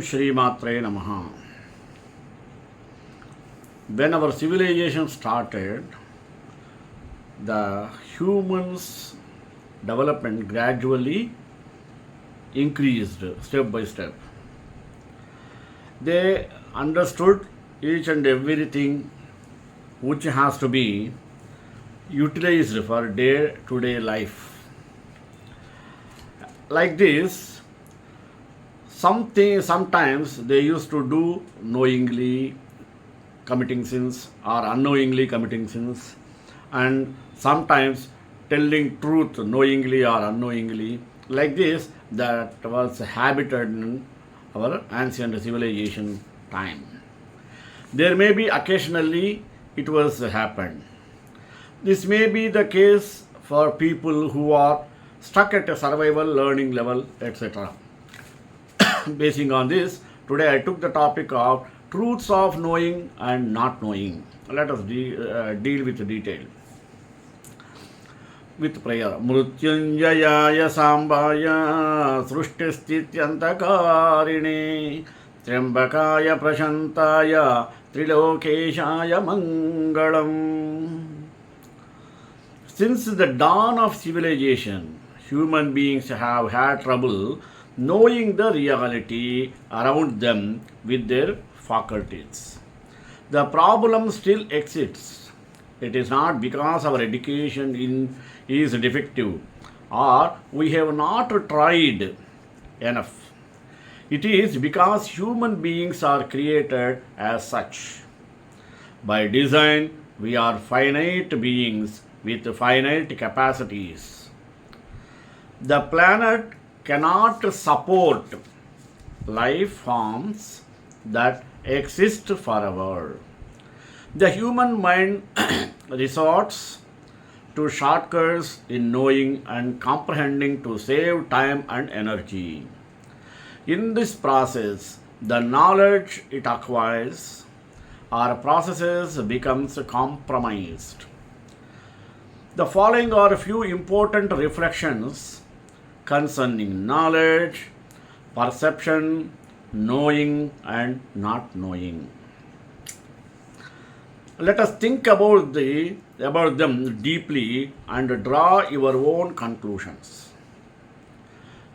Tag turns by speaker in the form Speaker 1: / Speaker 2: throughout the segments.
Speaker 1: Shri Matre Namaha. When our civilization started, the humans' development gradually increased step by step. They understood each and everything which has to be utilized for day-to-day life. Like this, sometimes they used to do knowingly committing sins or unknowingly committing sins, and sometimes telling truth knowingly or unknowingly. Like this, that was habited in our ancient civilization time. There may be occasionally it was happened. This may be the case for people who are stuck at a survival learning level, etc. Basing on this, today I took the topic of truths of knowing and not knowing. Let us deal with detail. With prayer. Mrutyunjayaya Sambhaya Srushtisthityantakarine Triambakaya Prashantaya Trilokeshaya Mangalam. Since the dawn of civilization, human beings have had trouble knowing the reality around them with their faculties. The problem still exists. It is not because our education is defective or we have not tried enough. It is because human beings are created as such. By design, we are finite beings with finite capacities. The planet cannot support life forms that exist forever. The human mind resorts to shortcuts in knowing and comprehending to save time and energy. In this process, the knowledge it acquires or processes becomes compromised. The following are a few important reflections concerning knowledge, perception, knowing and not knowing. Let us think about them deeply and draw your own conclusions.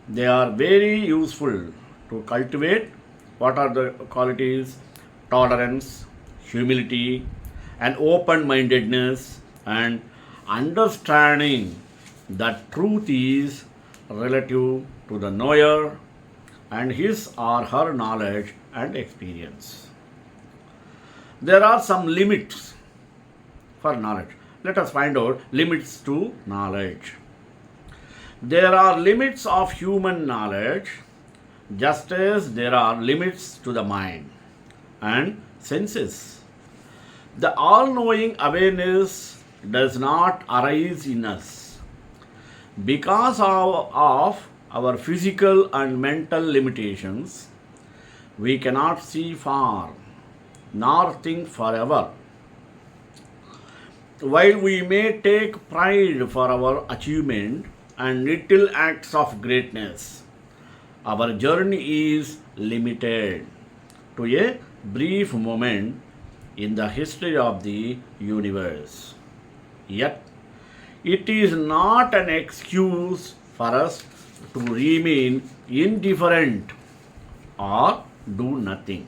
Speaker 1: They are very useful to cultivate. What are the qualities? Tolerance, humility, and open-mindedness, and understanding that truth is relative to the knower and his or her knowledge and experience. There are some limits for knowledge. Let us find out limits to knowledge. There are limits of human knowledge, just as there are limits to the mind and senses. The all-knowing awareness does not arise in us because of our physical and mental limitations. We cannot see far nor think forever. While we may take pride for our achievement and little acts of greatness, our journey is limited to a brief moment in the history of the universe. Yet, it is not an excuse for us to remain indifferent or do nothing.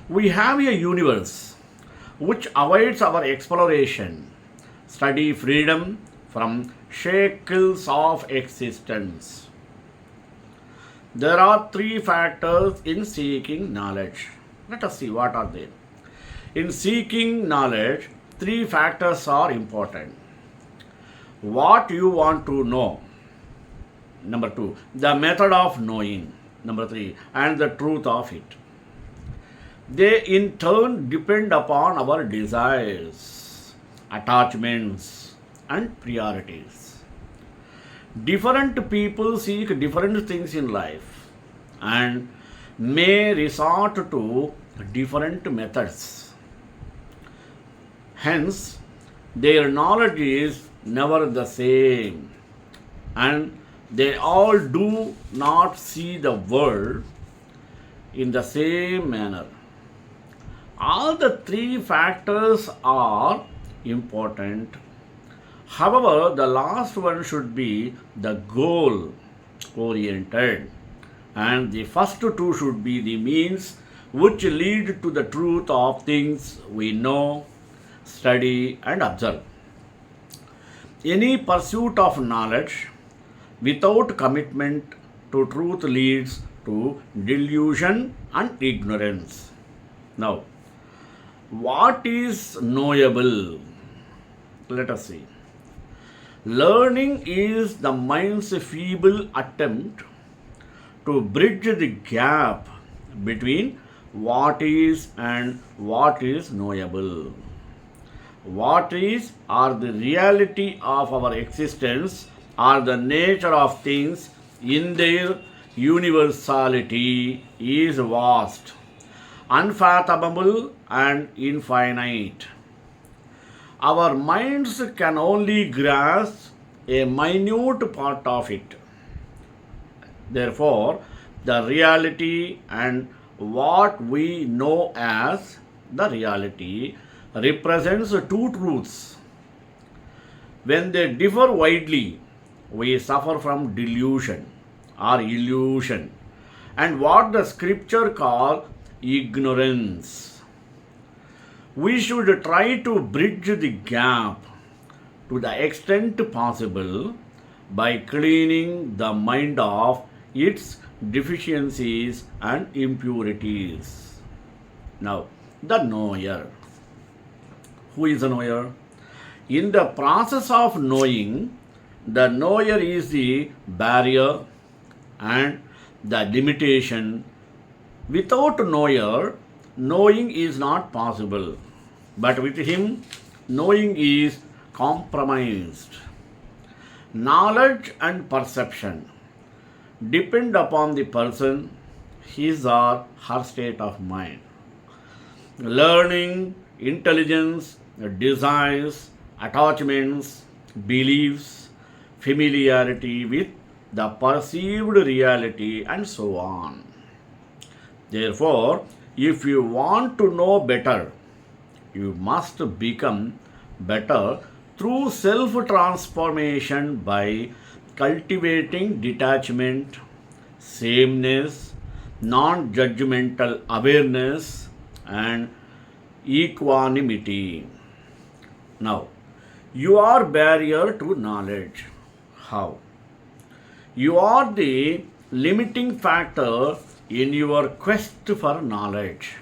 Speaker 1: We have a universe which awaits our exploration, study freedom from shackles of existence. There are three factors in seeking knowledge. Let us see what are they. In seeking knowledge, three factors are important. What you want to know. Number 2, the method of knowing. Number 3, and the truth of it. They in turn depend upon our desires, attachments, and priorities. Different people seek different things in life and may resort to different methods. Hence, their knowledge is never the same, and they all do not see the world in the same manner. All the three factors are important. However, the last one should be the goal oriented, and the first two should be the means which lead to the truth of things we know, study, and observe. Any pursuit of knowledge without commitment to truth leads to delusion and ignorance. Now, what is knowable? Let us see. Learning is the mind's feeble attempt to bridge the gap between what is and what is knowable. What is or the reality of our existence or the nature of things in their universality is vast, unfathomable, and infinite. Our minds can only grasp a minute part of it. Therefore, the reality and what we know as the reality represents two truths. When they differ widely, we suffer from delusion or illusion and what the scripture calls ignorance. We should try to bridge the gap to the extent possible by cleaning the mind of its deficiencies and impurities. Now, the knower. Who is a knower? In the process of knowing, the knower is the barrier and the limitation. Without knower, knowing is not possible. But with him, knowing is compromised. Knowledge and perception depend upon the person, his or her state of mind. Learning, intelligence, desires, attachments, beliefs, familiarity with the perceived reality, and so on. Therefore, if you want to know better, you must become better through self-transformation by cultivating detachment, sameness, non-judgmental awareness, and equanimity. Now, you are barrier to knowledge. How? You are the limiting factor in your quest for knowledge.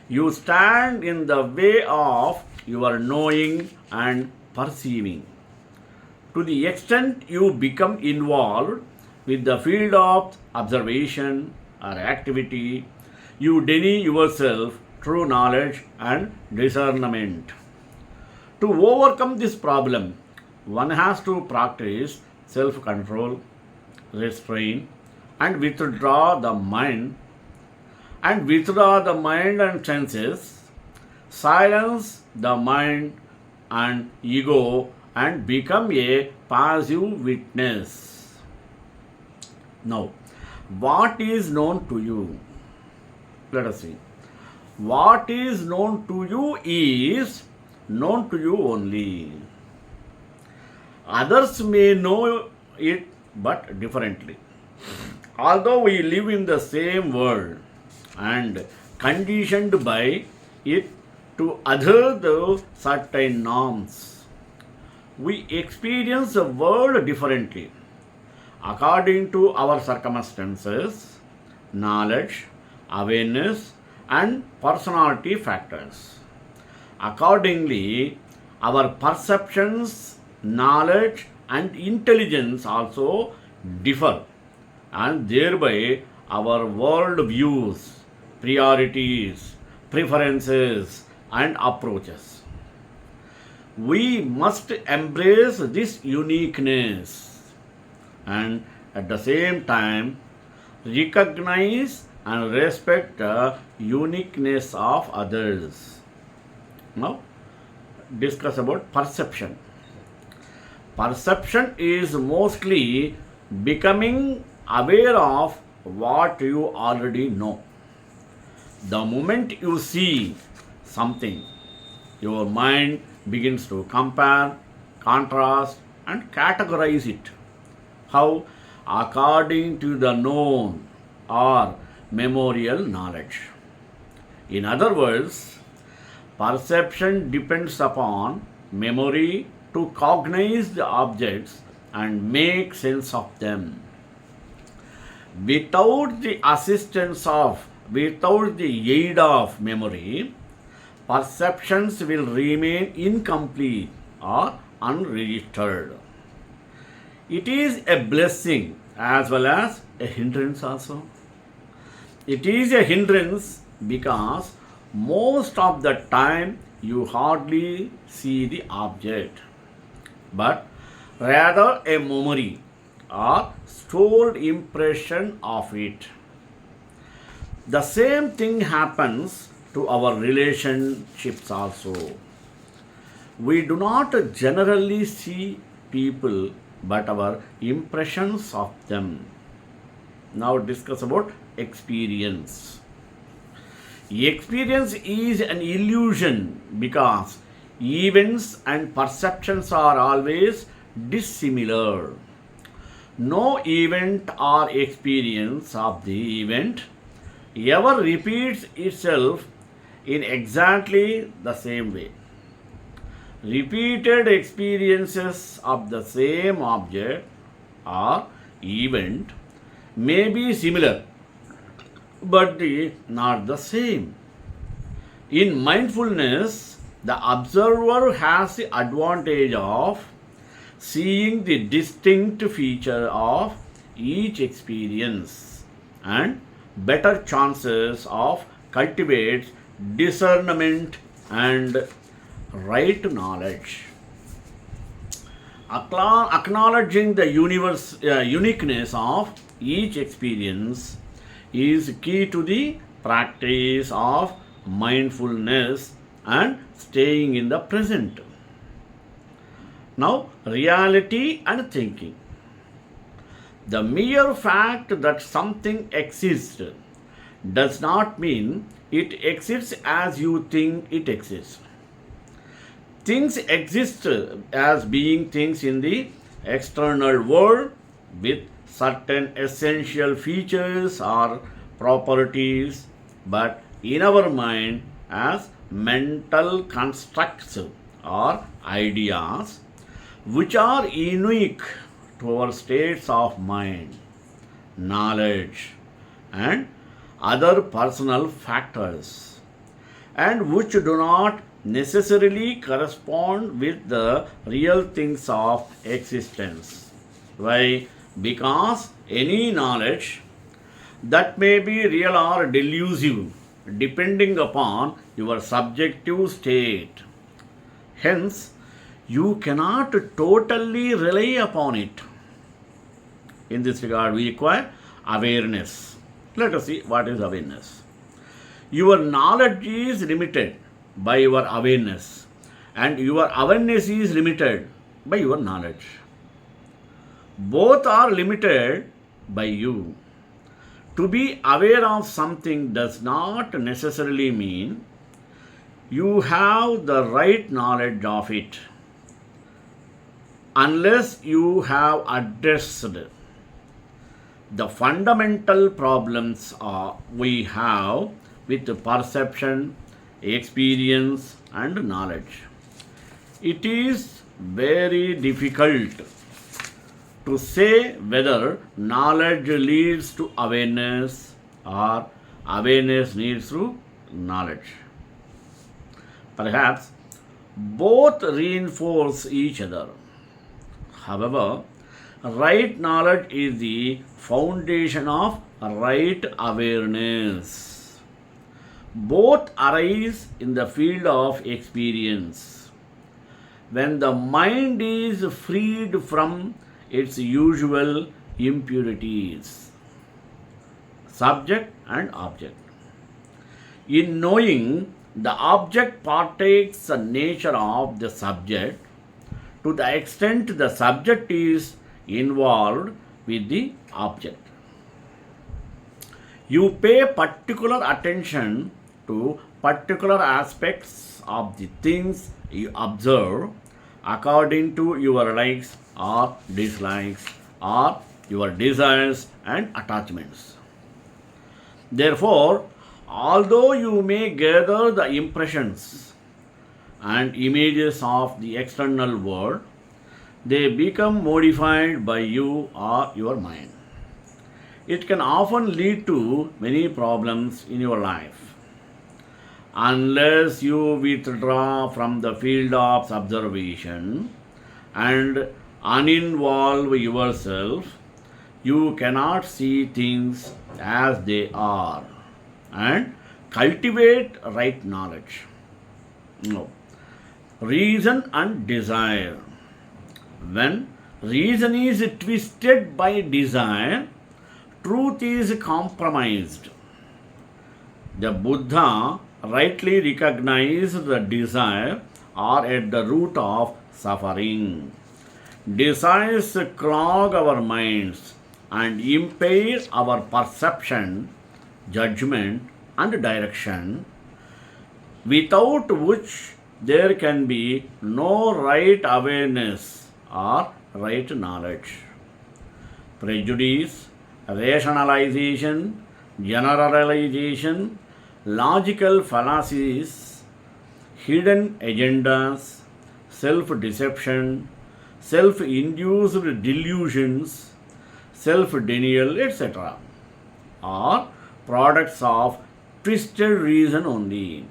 Speaker 1: You stand in the way of your knowing and perceiving. To the extent you become involved with the field of observation or activity, you deny yourself true knowledge and discernment. To overcome this problem, one has to practice self-control, restrain, and withdraw the mind and senses, silence the mind and ego, and become a passive witness. Now, what is known to you? Let us see. What is known to you is known to you only. Others may know it but differently. Although we live in the same world and conditioned by it to adhere to certain norms, we experience the world differently according to our circumstances, knowledge, awareness, and personality factors. Accordingly, our perceptions, knowledge, and intelligence also differ, and thereby our world views, priorities, preferences, and approaches. We must embrace this uniqueness and at the same time recognize and respect the uniqueness of others. Now, discuss about perception. Perception is mostly becoming aware of what you already know. The moment you see something, your mind begins to compare, contrast, and categorize it. How? According to the known or memorial knowledge. In other words, perception depends upon memory to cognize the objects and make sense of them. Without the aid of memory, perceptions will remain incomplete or unregistered. It is a blessing as well as a hindrance also. It is a hindrance because most of the time you hardly see the object, but rather a memory or stored impression of it. The same thing happens to our relationships also. We do not generally see people but our impressions of them. Now discuss about experience. Experience is an illusion because events and perceptions are always dissimilar. No event or experience of the event ever repeats itself in exactly the same way. Repeated experiences of the same object or event may be similar but not the same. In mindfulness, the observer has the advantage of seeing the distinct feature of each experience and better chances of cultivate discernment and right knowledge. Acknowledging the uniqueness of each experience is key to the practice of mindfulness and staying in the present. Now, reality and thinking. The mere fact that something exists does not mean it exists as you think it exists. Things exist as being things in the external world with certain essential features or properties, but in our mind as mental constructs or ideas which are unique to our states of mind, knowledge, and other personal factors, and which do not necessarily correspond with the real things of existence. Why? Because any knowledge that may be real or delusive depending upon your subjective state. Hence, you cannot totally rely upon it. In this regard, we require awareness. Let us see what is awareness. Your knowledge is limited by your awareness, and your awareness is limited by your knowledge. Both are limited by you. To be aware of something does not necessarily mean you have the right knowledge of it, unless you have addressed the fundamental problems we have with perception, experience, and knowledge. It is very difficult to say whether knowledge leads to awareness or awareness leads to knowledge. Perhaps both reinforce each other. However, right knowledge is the foundation of right awareness. Both arise in the field of experience. When the mind is freed from its usual impurities, subject and object. In knowing, the object partakes the nature of the subject to the extent the subject is involved with the object. You pay particular attention to particular aspects of the things you observe according to your likes or dislikes or your desires and attachments. Therefore, although you may gather the impressions and images of the external world, they become modified by you or your mind. It can often lead to many problems in your life. Unless you withdraw from the field of observation and uninvolve yourself, you cannot see things as they are and cultivate right knowledge. No. Reason and desire. When reason is twisted by desire, truth is compromised. The Buddha rightly recognized the desire are at the root of suffering. Desires clog our minds and impair our perception, judgment, and direction, without which there can be no right awareness or right knowledge. Prejudice, rationalization, generalization, logical fallacies, hidden agendas, self-deception, self-induced delusions, self-denial, etc. are products of twisted reason only.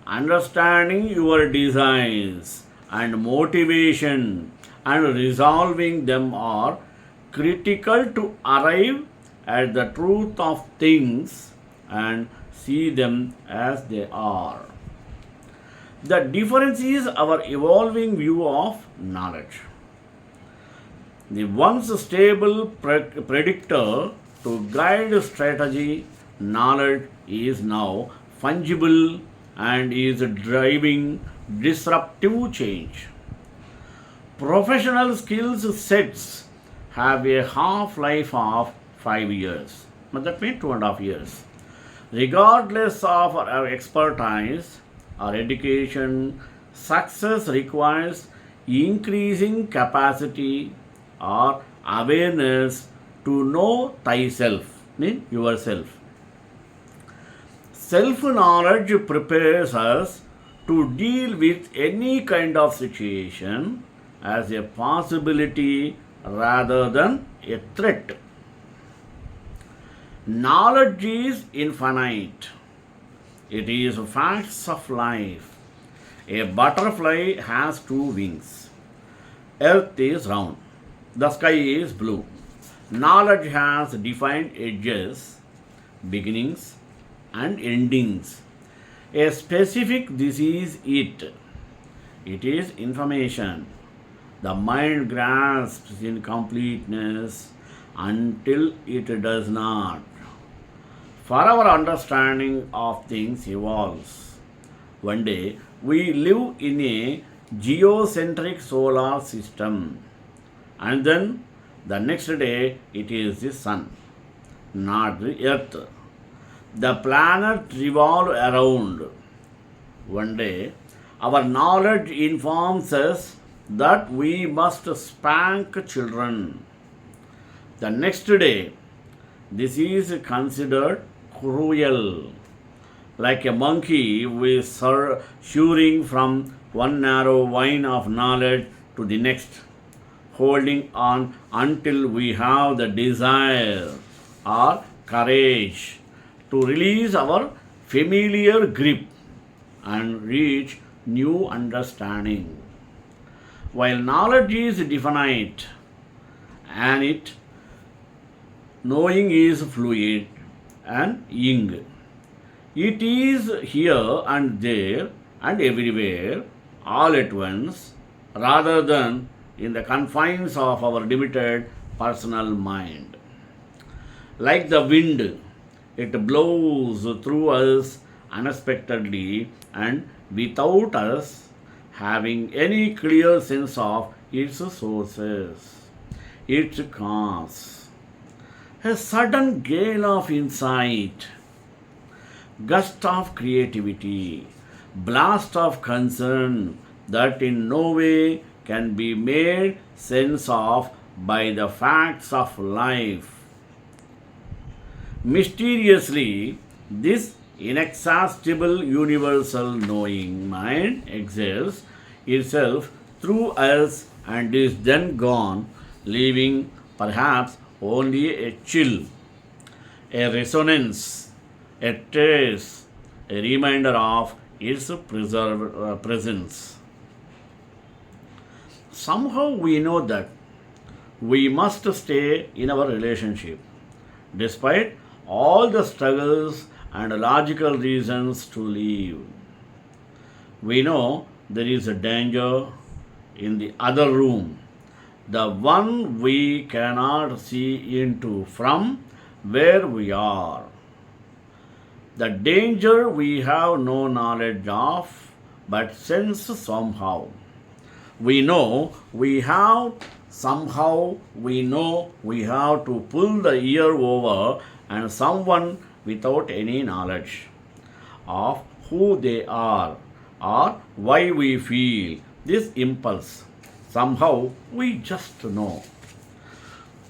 Speaker 1: Understanding your desires and motivation and resolving them are critical to arrive at the truth of things and see them as they are. The difference is our evolving view of knowledge. The once stable predictor to guide strategy, knowledge is now fungible and is driving disruptive change. Professional skills sets have a half-life of 5 years. But that means 2.5 years. Regardless of our expertise or education, success requires increasing capacity or awareness to know thyself, mean yourself. Self-knowledge prepares us to deal with any kind of situation as a possibility rather than a threat. Knowledge is infinite. It is facts of life. A butterfly has 2 wings. Earth is round. The sky is blue. Knowledge has defined edges, beginnings, and endings. A specific this is it. It is information. The mind grasps in completeness until it does not. For our understanding of things evolves. One day we live in a geocentric solar system, and then the next day it is the sun, not the earth. The planet revolves around. One day our knowledge informs us that we must spank children. The next day this is considered cruel, like a monkey who is shearing from one narrow vine of knowledge to the next, holding on until we have the desire or courage to release our familiar grip and reach new understanding. While knowledge is definite and knowing is fluid and yin, it is here and there and everywhere all at once, rather than in the confines of our limited personal mind. Like the wind, it blows through us unexpectedly and without us having any clear sense of its sources, its cause. A sudden gale of insight, gust of creativity, blast of concern that in no way can be made sense of by the facts of life. Mysteriously, this inexhaustible universal knowing mind exerts itself through us and is then gone, leaving perhaps only a chill, a resonance, a trace, a reminder of its presence. Somehow we know that we must stay in our relationship, despite all the struggles and logical reasons to leave. We know there is a danger in the other room, the one we cannot see into from where we are. The danger we have no knowledge of, but sense somehow. We know we have, somehow we know we have to pull the ear over and someone without any knowledge of who they are or why we feel this impulse. Somehow we just know.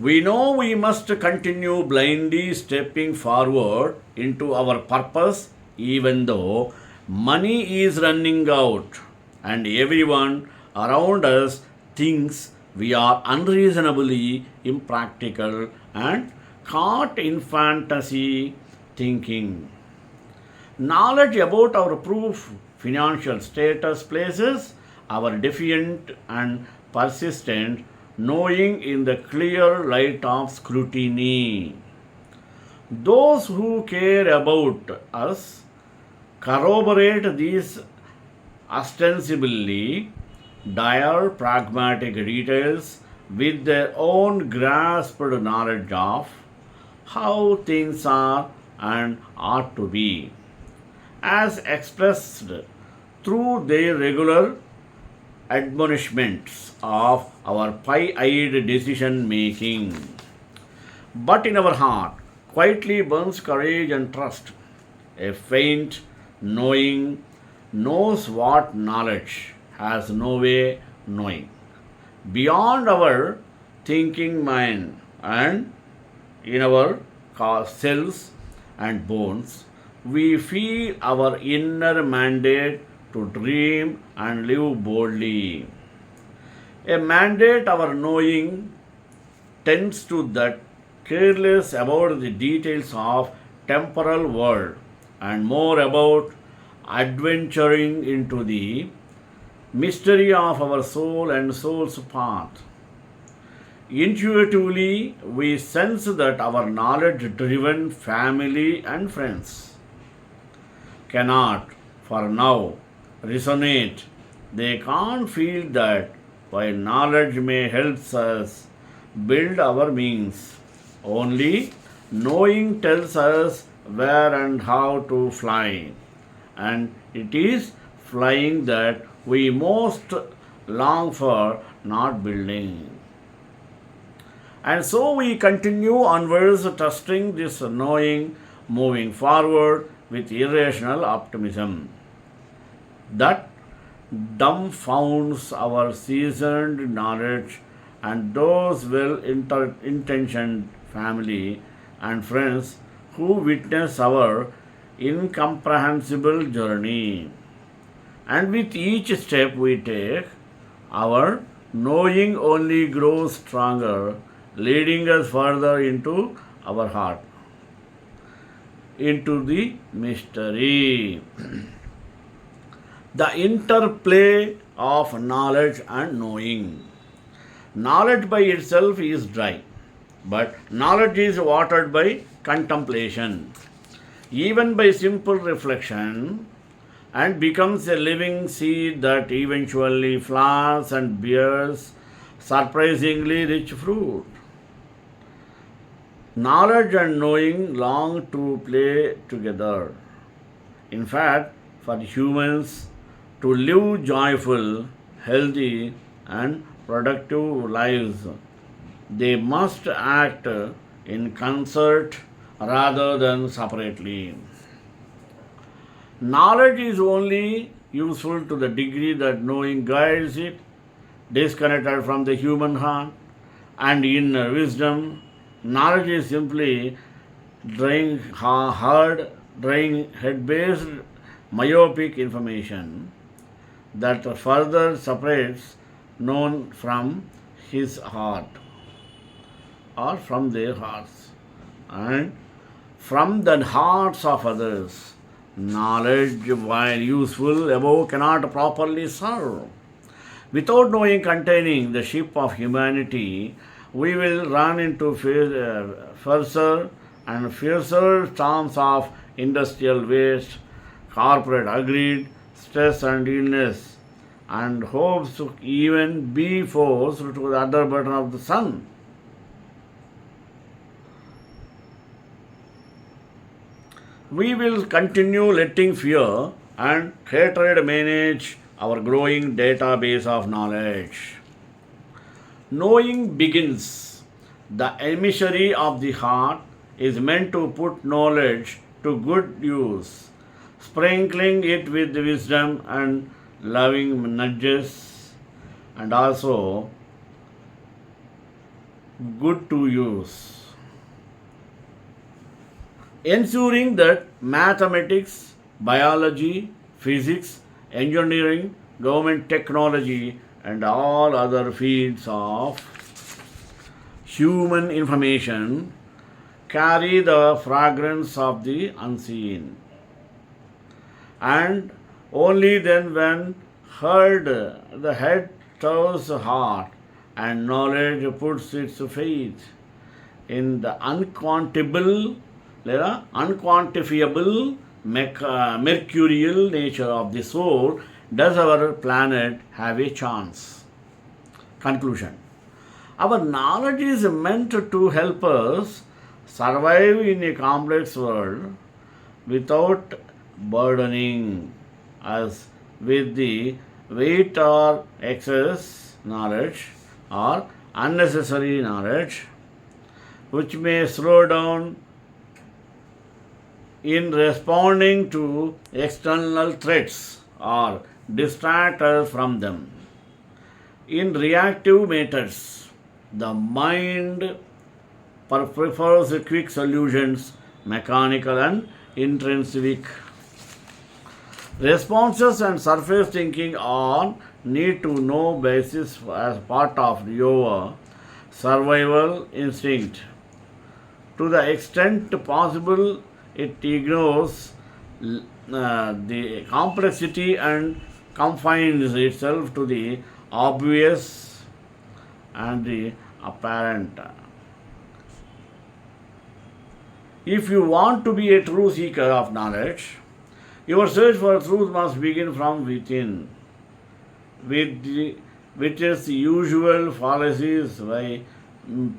Speaker 1: We know we must continue blindly stepping forward into our purpose even though money is running out and everyone around us thinks we are unreasonably impractical and caught in fantasy thinking. Knowledge about our proof financial status places our defiant and persistent knowing in the clear light of scrutiny. Those who care about us corroborate these ostensibly dire pragmatic details with their own grasped knowledge of how things are and ought to be, as expressed through their regular admonishments of our pie-eyed decision making. But in our heart quietly burns courage and trust. A faint knowing knows what knowledge has no way knowing. Beyond our thinking mind and in our cells and bones, we feel our inner mandate to dream and live boldly. A mandate our knowing tends to that careless about the details of temporal world and more about adventuring into the mystery of our soul and soul's path. Intuitively, we sense that our knowledge driven family and friends cannot, for now, resonate. They can't feel that while knowledge may help us build our wings, only knowing tells us where and how to fly. And it is flying that we most long for, not building. And so we continue onwards, trusting this knowing, moving forward with irrational optimism that dumbfounds our seasoned knowledge and those well intentioned family and friends who witness our incomprehensible journey. And with each step we take, our knowing only grows stronger, leading us further into our heart, into the mystery. The interplay of knowledge and knowing. Knowledge by itself is dry, but knowledge is watered by contemplation, even by simple reflection, and becomes a living seed that eventually flowers and bears surprisingly rich fruit. Knowledge and knowing long to play together. In fact, for humans to live joyful, healthy, and productive lives, they must act in concert rather than separately. Knowledge is only useful to the degree that knowing guides it, disconnected from the human heart and inner wisdom. Knowledge is simply drawing head-based myopic information that further separates known from his heart or from their hearts and from the hearts of others. Knowledge, while useful above, cannot properly serve. Without knowing containing the ship of humanity, we will run into fiercer and fiercer storms of industrial waste, corporate greed, stress and illness, and hopes to even be forced to the other button of the sun. We will continue letting fear and hatred manage our growing database of knowledge. Knowing begins. The emissary of the heart is meant to put knowledge to good use, sprinkling it with wisdom and loving nudges, and also good to use. Ensuring that mathematics, biology, physics, engineering, government technology, and all other fields of human information carry the fragrance of the unseen. And only then, when heard, the head stirs the heart, and knowledge puts its faith in the unquantifiable mercurial nature of the soul, does our planet have a chance. Conclusion. Our knowledge is meant to help us survive in a complex world without burdening us with the weight or excess knowledge or unnecessary knowledge, which may slow down in responding to external threats or distract us from them. In reactive matters, the mind prefers quick solutions, mechanical and intrinsic responses, and surface thinking on need to know basis as part of your survival instinct. To the extent possible, it ignores the complexity and confines itself to the obvious and the apparent. If you want to be a true seeker of knowledge, your search for truth must begin from within, with its usual fallacies, by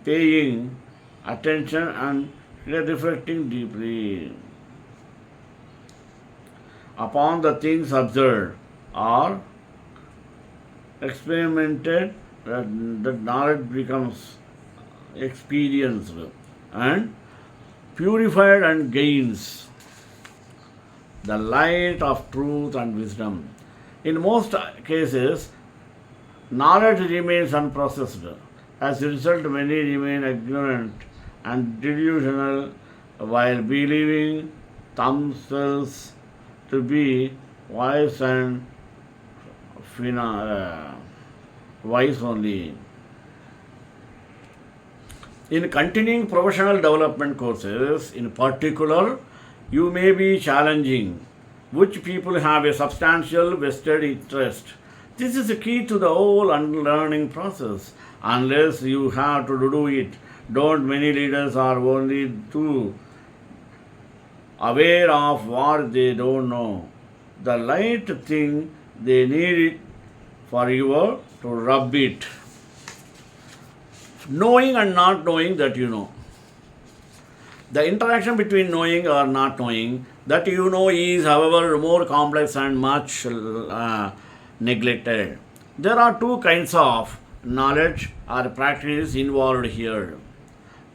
Speaker 1: paying attention and reflecting deeply upon the things observed or experimented. That knowledge becomes experienced and purified and gains the light of truth and wisdom. In most cases, knowledge remains unprocessed. As a result, many remain ignorant and delusional while believing themselves to be wise and wise only. In continuing professional development courses, in particular, you may be challenging which people have a substantial vested interest. This is the key to the whole unlearning process. Unless you have to do it, don't. Many leaders are only too aware of what they don't know. The light thing they need it for you to rub it. Knowing and not knowing that you know. The interaction between knowing or not knowing that you know is, however, more complex and much neglected. There are two kinds of knowledge or practice involved here.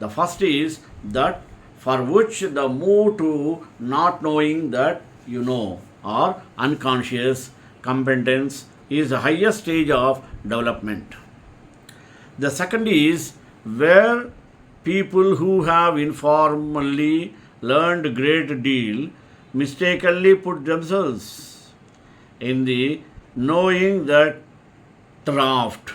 Speaker 1: The first is that for which the move to not knowing that you know or unconscious competence is the highest stage of development. The second is where people who have informally learned a great deal mistakenly put themselves in the knowing that draft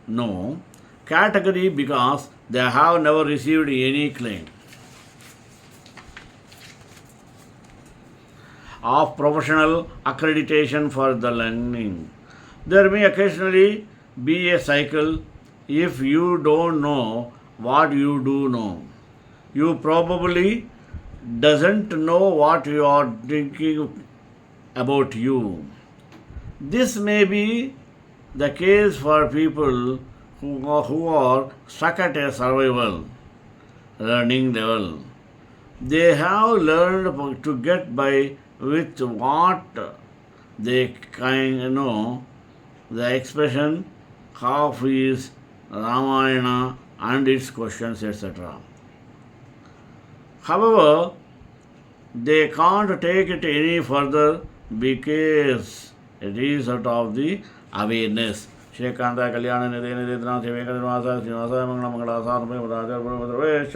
Speaker 1: no category because they have never received any claim of professional accreditation for the learning. There may occasionally be a cycle if you don't know what you do know. You probably doesn't know what you are thinking about you. This may be the case for people who are stuck at a survival learning level. They have learned to get by with what they kind know. The expression half is Ramayana and its questions, etc. However, they can't take it any further because it is out of the awareness. Shrekanta Kalyana Nidina Sevekadvasa Sivasa Mangala Mangala Sarme Raja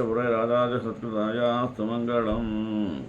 Speaker 1: Raja Satkuraya Sumangalam.